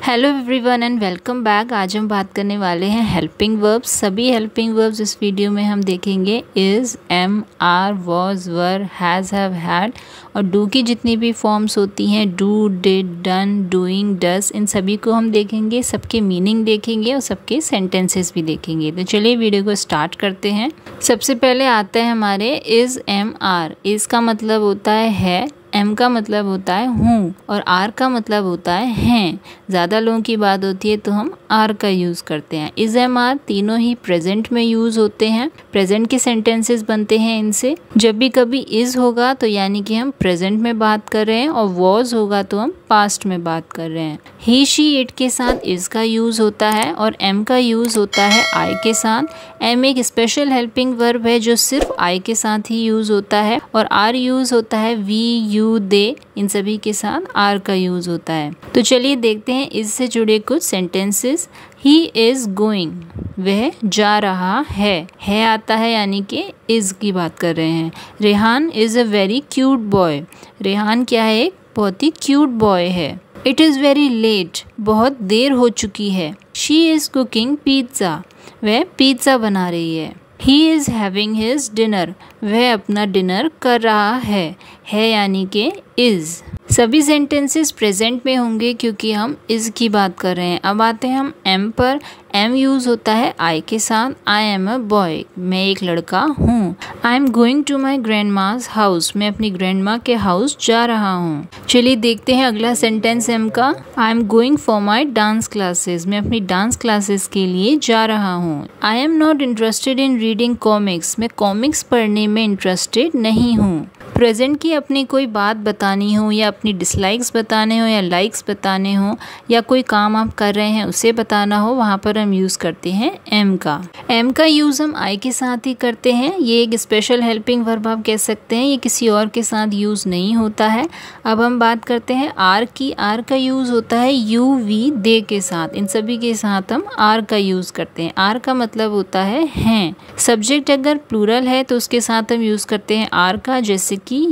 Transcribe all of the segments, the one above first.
Hello everyone and welcome back. आज हम बात करने वाले हैं हेल्पिंग वर्ब्स। सभी हेल्पिंग वर्ब्स इस वीडियो में हम देखेंगे। Is, am, are, was, were, has, have, had और डू की जितनी भी फॉर्म्स होती हैं, do, did, done, doing, does, इन सभी को हम देखेंगे, सबके मीनिंग देखेंगे और सबके सेंटेंसेस भी देखेंगे। तो चलिए वीडियो को स्टार्ट करते हैं। सबसे पहले आता है हमारे इज़, एम, आर। इज़ का मतलब होता है एम का मतलब होता है हूँ और आर का मतलब होता है हैं। ज़्यादा लोगों की बात होती है तो हम आर का यूज़ करते हैं। इज़, एम, आर तीनों ही प्रेजेंट में यूज़ होते हैं। प्रेजेंट के सेंटेंसेस बनते हैं इनसे। जब भी कभी इज़ होगा तो यानी कि हम प्रेजेंट में बात कर रहे हैं और वॉज होगा तो हम पास्ट में बात कर रहे हैं। ही, शी, इट के साथ इज़ का यूज़ होता है और एम का यूज़ होता है आई के साथ। एम एक स्पेशल हेल्पिंग वर्ब है जो सिर्फ आई के साथ ही यूज़ होता है और आर यूज़ होता है वी, यू, दे, इन सभी के साथ आर का यूज़ होता है। तो चलिए देखते हैं इससे जुड़े कुछ सेंटेंसेस। ही इज़ गोइंग, वह जा रहा है आता है यानी कि इज़ की बात कर रहे हैं। Rehan is a very cute boy, Rehan क्या है, एक बहुत ही क्यूट बॉय है। इट इज़ वेरी लेट, बहुत देर हो चुकी है। शी इज़ कुकिंग पिज़्ज़ा, वह पिज़्ज़ा बना रही है। He is having his dinner, वह अपना डिनर कर रहा है यानी कि इज़। सभी सेंटेंसेस प्रेजेंट में होंगे क्योंकि हम इज़ की बात कर रहे हैं। अब आते हैं हम एम पर। एम यूज़ होता है आई के साथ। आई एम अ बॉय, मैं एक लड़का हूँ। I am going to my grand ma's house, मैं अपनी ग्रैंड माँ के हाउस जा रहा हूँ। चलिए देखते हैं अगला सेंटेंस एम का। आई am going for my dance classes, मैं अपनी डांस क्लासेस के लिए जा रहा हूँ। I am not interested in reading comics, मैं कॉमिक्स पढ़ने में इंटरेस्टेड नहीं हूँ। प्रेजेंट की अपनी कोई बात बतानी हो या अपनी डिसलाइक्स बताने हो या लाइक्स बताने हो या कोई काम आप कर रहे हैं उसे बताना हो, वहाँ पर हम यूज़ करते हैं एम का। एम का यूज़ हम आई के साथ ही करते हैं। ये एक स्पेशल हेल्पिंग वर्ब आप कह सकते हैं, ये किसी और के साथ यूज़ नहीं होता है। अब हम बात करते हैं आर की। आर का यूज़ होता है यू, वी, दे के साथ। इन सभी के साथ हम आर का यूज़ करते हैं। आर का मतलब होता है हैं। सब्जेक्ट अगर प्लूरल है तो उसके साथ हम यूज़ करते हैं आर का, जैसे कि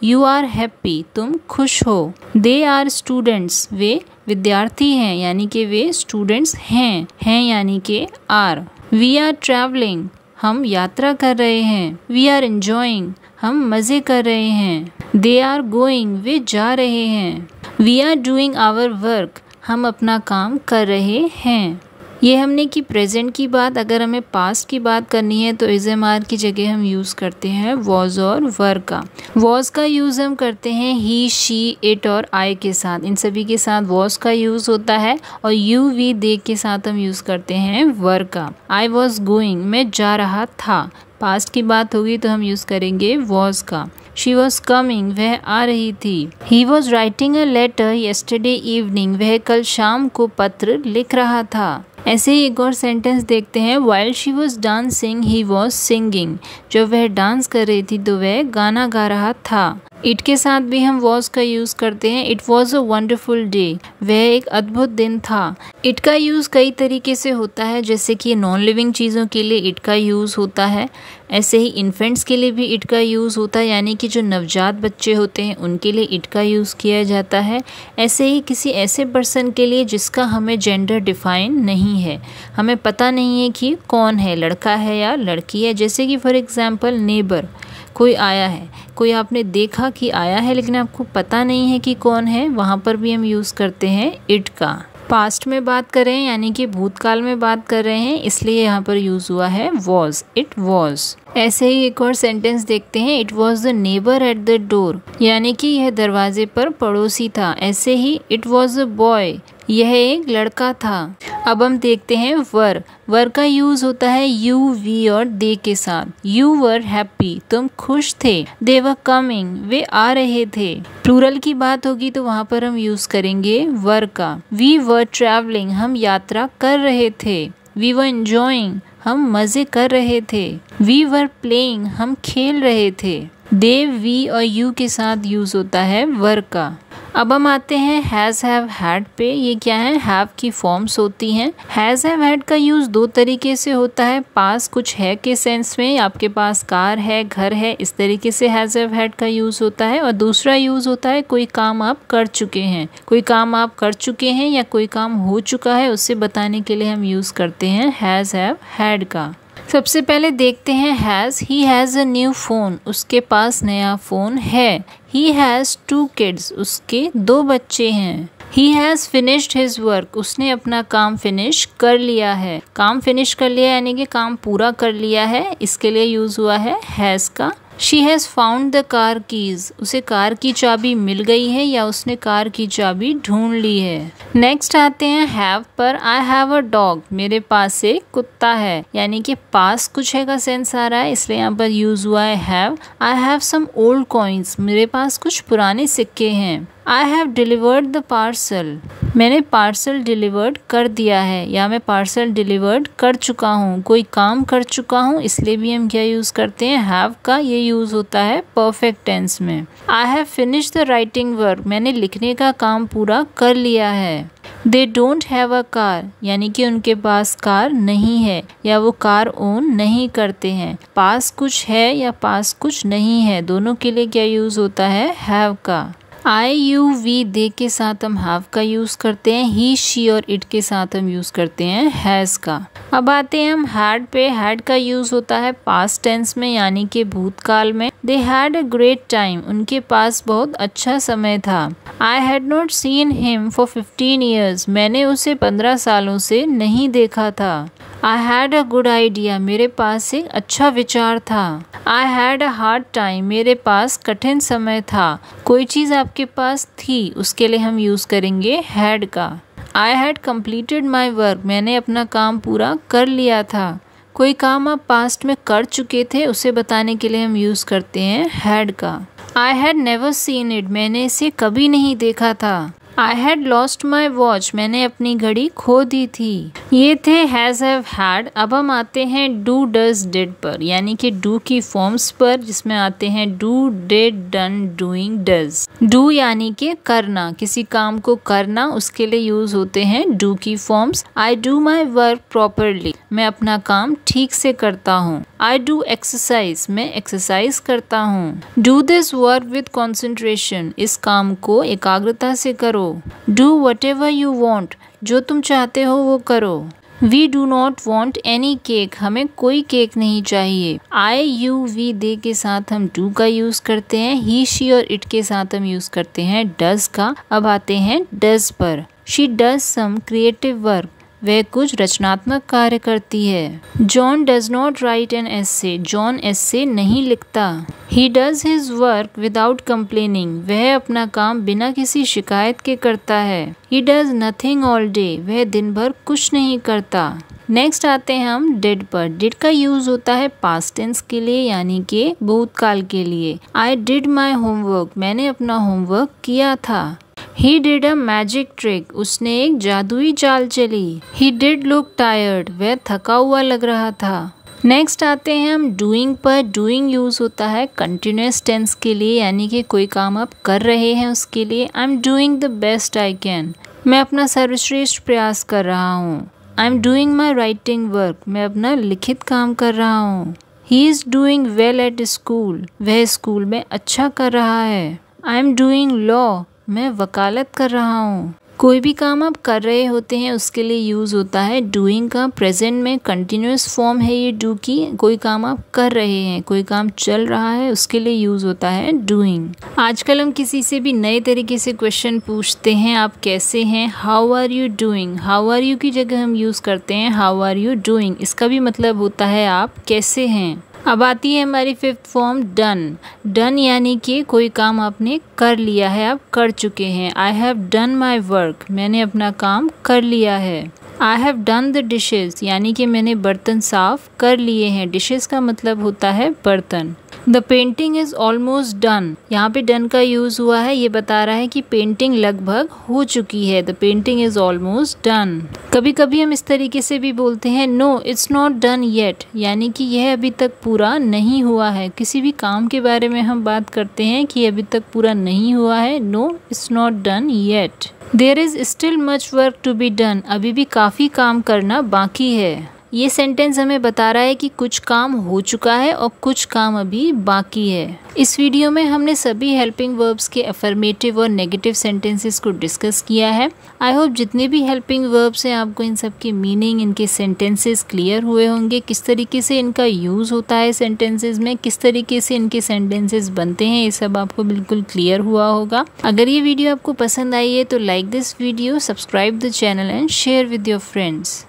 यू आर हैप्पी, तुम खुश हो। दे आर स्टूडेंट्स, वे विद्यार्थी हैं यानी कि वे स्टूडेंट्स हैं यानी कि आर। वी आर ट्रैवलिंग, हम यात्रा कर रहे हैं। वी आर एंजॉइंग, हम मज़े कर रहे हैं। दे आर गोइंग, वे जा रहे हैं। We are doing our work, हम अपना काम कर रहे हैं। ये हमने की प्रेजेंट की बात। अगर हमें पास्ट की बात करनी है तो इज़, एम, आर की जगह हम यूज़ करते हैं वॉज और वर का। वॉज का यूज़ हम करते हैं ही, शी, इट और आई के साथ। इन सभी के साथ वॉज का यूज़ होता है और यू, वी, दे के साथ हम यूज़ करते हैं वर का। आई वॉज गोइंग, मैं जा रहा था। पास्ट की बात होगी तो हम यूज़ करेंगे वॉज का। शी वॉज कमिंग, वह आ रही थी। He was writing a letter yesterday evening, वह कल शाम को पत्र लिख रहा था। ऐसे ही एक और सेंटेंस देखते हैं। While she was dancing he was singing, जब वह डांस कर रही थी तो वह गाना गा रहा था। इट के साथ भी हम वॉज का यूज़ करते हैं। It was a wonderful day, वह एक अद्भुत दिन था। इट का यूज़ कई तरीके से होता है, जैसे कि नॉन लिविंग चीज़ों के लिए इट का यूज़ होता है। ऐसे ही इन्फेंट्स के लिए भी इट का यूज़ होता है, यानी कि जो नवजात बच्चे होते हैं उनके लिए इट का यूज़ किया जाता है। ऐसे ही किसी ऐसे पर्सन के लिए जिसका हमें जेंडर डिफाइन नहीं है, हमें पता नहीं है कि कौन है, लड़का है या लड़की है। जैसे कि फॉर एग्जांपल नेबर, कोई आया है, कोई आपने देखा कि आया है लेकिन आपको पता नहीं है कि कौन है, वहाँ पर भी हम यूज़ करते हैं इट का। पास्ट में बात कर रहे हैं यानी कि भूतकाल में बात कर रहे हैं, इसलिए यहाँ पर यूज़ हुआ है वॉज, इट वॉज। ऐसे ही एक और सेंटेंस देखते हैं। It was the neighbour at the door, यानी कि यह दरवाजे पर पड़ोसी था। ऐसे ही इट वॉज अ बॉय, यह एक लड़का था। अब हम देखते हैं वर। वर का यूज़ होता है यू, वी और दे के साथ। यू वर हैप्पी, तुम खुश थे। दे वर कमिंग, वे आ रहे थे। प्लूरल की बात होगी तो वहाँ पर हम यूज़ करेंगे वर का। वी वर ट्रैवलिंग, हम यात्रा कर रहे थे। वी वर एंजॉइंग, हम मज़े कर रहे थे। वी वर प्लेइंग, हम खेल रहे थे। दे, वी और यू के साथ यूज़ होता है वर का। अब हम आते हैं हैज़ हैव हैड पे। ये क्या है, हैव की फॉर्म्स होती हैं। हैज़ हैव हैड का यूज़ दो तरीके से होता है, पास कुछ है के सेंस में, आपके पास कार है, घर है, इस तरीके से हैज़ हैव हैड का यूज़ होता है। और दूसरा यूज़ होता है कोई काम आप कर चुके हैं, कोई काम आप कर चुके हैं या कोई काम हो चुका है उससे बताने के लिए हम यूज़ करते हैं हैज़ हैव हैड का। सबसे पहले देखते हैं has. He has a new phone, उसके पास नया फ़ोन है। ही हैज़ 2 किड्स, उसके 2 बच्चे हैं। He has finished his work, उसने अपना काम फिनिश कर लिया है। काम फिनिश कर लिया यानी कि काम पूरा कर लिया है, इसके लिए यूज़ हुआ है हैज़ का। She has found the car keys, उसे कार की चाबी मिल गई है या उसने कार की चाबी ढूंढ ली है। नेक्स्ट आते हैं हैव पर। आई हैव अ डॉग, मेरे पास एक कुत्ता है, यानी कि पास कुछ है का सेंस आ रहा है, इसलिए यहाँ पर यूज हुआ है have. I have some old coins, मेरे पास कुछ पुराने सिक्के हैं। I have delivered the parcel, मैंने पार्सल डिलीवर्ड कर दिया है या मैं पार्सल डिलीवर्ड कर चुका हूँ, कोई काम कर चुका हूँ, इसलिए भी हम क्या यूज़ करते हैं हैव का। ये यूज़ होता है परफेक्ट टेंस में। I have finished the writing work, मैंने लिखने का काम पूरा कर लिया है। They don't have a car, यानी कि उनके पास कार नहीं है या वो कार ओन नहीं करते हैं। पास कुछ है या पास कुछ नहीं है, दोनों के लिए क्या यूज़ होता है हैव का। आई यू वी दे के साथ हम हैव का यूज़ करते हैं। ही शी और इट के साथ हम यूज़ करते हैं हैज़ का। अब आते हैं हम हैड पे। हैड का यूज़ होता है पास्ट टेंस में यानी कि भूतकाल में। They had a great time, उनके पास बहुत अच्छा समय था। I had not seen him for 15 years, मैंने उसे 15 सालों से नहीं देखा था। I had a good idea, मेरे पास एक अच्छा विचार था। I had a hard time, मेरे पास कठिन समय था। कोई चीज़ आपके पास थी, उसके लिए हम यूज़ करेंगे हैड का। I had completed my work, मैंने अपना काम पूरा कर लिया था। कोई काम आप पास्ट में कर चुके थे, उसे बताने के लिए हम यूज़ करते हैं हैड का। I had never seen it, मैंने इसे कभी नहीं देखा था। I had lost my watch, मैंने अपनी घड़ी खो दी थी। ये थे हैज़ हैव हैड। अब हम आते हैं डू डज डिड पर, यानी कि डू की फॉर्म्स पर, जिसमें आते हैं do did done doing does. Do यानी कि करना, किसी काम को करना, उसके लिए यूज होते हैं डू की forms. I do my work properly, मैं अपना काम ठीक से करता हूँ। आई डू एक्सरसाइज, मैं एक्सरसाइज करता हूँ। Do this work with concentration, इस काम को एकाग्रता से करो। डू whatever you want, जो तुम चाहते हो वो करो। We do not want any cake, हमें कोई केक नहीं चाहिए। I, you, we, they के साथ हम do का यूज करते हैं। He, she और it के साथ हम यूज करते हैं does का। अब आते हैं does पर। She does some creative work, वह कुछ रचनात्मक कार्य करती है। John does not write an essay, John essay नहीं लिखता। He does his work without complaining, वह अपना काम बिना किसी शिकायत के करता है। He does nothing all day, वह दिन भर कुछ नहीं करता। नेक्स्ट आते हैं हम डिड पर। डिड का यूज होता है पास्ट टेंस के लिए यानी कि भूतकाल के लिए। आई डिड माई होमवर्क, मैंने अपना होमवर्क किया था। He did a magic trick, उसने एक जादुई चाल चली। He did look tired, वह थका हुआ लग रहा था। नेक्स्ट आते हैं हम डूइंग पर। डूइंग यूज होता है कंटिन्यूस टेंस के लिए यानी कि कोई काम आप कर रहे हैं उसके लिए। I am doing the best I can, मैं अपना सर्वश्रेष्ठ प्रयास कर रहा हूँ। I am doing my writing work, मैं अपना लिखित काम कर रहा हूँ। He is doing well at school, वह स्कूल में अच्छा कर रहा है। आई एम डूइंग लॉ, मैं वकालत कर रहा हूँ। कोई भी काम आप कर रहे होते हैं उसके लिए यूज होता है डूइंग का। प्रेजेंट में कंटिन्यूस फॉर्म है ये डू की। कोई काम आप कर रहे हैं, कोई काम चल रहा है, उसके लिए यूज होता है डूइंग। आजकल हम किसी से भी नए तरीके से क्वेश्चन पूछते हैं, आप कैसे हैं, how are you doing. How are you की जगह हम यूज करते हैं हाउ आर यू डूइंग। इसका भी मतलब होता है आप कैसे हैं। अब आती है हमारी फिफ्थ फॉर्म डन। डन यानी कि कोई काम आपने कर लिया है, आप कर चुके हैं। I have done my work, मैंने अपना काम कर लिया है। I have done the dishes यानी कि मैंने बर्तन साफ कर लिए हैं। डिशेज का मतलब होता है बर्तन। The painting is almost done. यहाँ पे डन का यूज हुआ है, ये बता रहा है कि पेंटिंग लगभग हो चुकी है। The painting is almost done. कभी कभी हम इस तरीके से भी बोलते हैं no it's not done yet, यानी कि यह अभी तक पूरा नहीं हुआ है। किसी भी काम के बारे में हम बात करते हैं कि अभी तक पूरा नहीं हुआ है, no it's not done yet. There is still much work to be done, अभी भी काफ़ी काम करना बाकी है। ये सेंटेंस हमें बता रहा है कि कुछ काम हो चुका है और कुछ काम अभी बाकी है। इस वीडियो में हमने सभी हेल्पिंग वर्ब्स के अफर्मेटिव और नेगेटिव सेंटेंसेस को डिस्कस किया है। आई होप जितने भी हेल्पिंग वर्ब्स हैं आपको इन सब के मीनिंग, इनके सेंटेंसेस क्लियर हुए होंगे, किस तरीके से इनका यूज़ होता है सेंटेंसेस में, किस तरीके से इनके सेंटेंसेस बनते हैं, ये सब आपको बिल्कुल क्लियर हुआ होगा। अगर ये वीडियो आपको पसंद आई है तो like this video, subscribe the channel and share with your friends.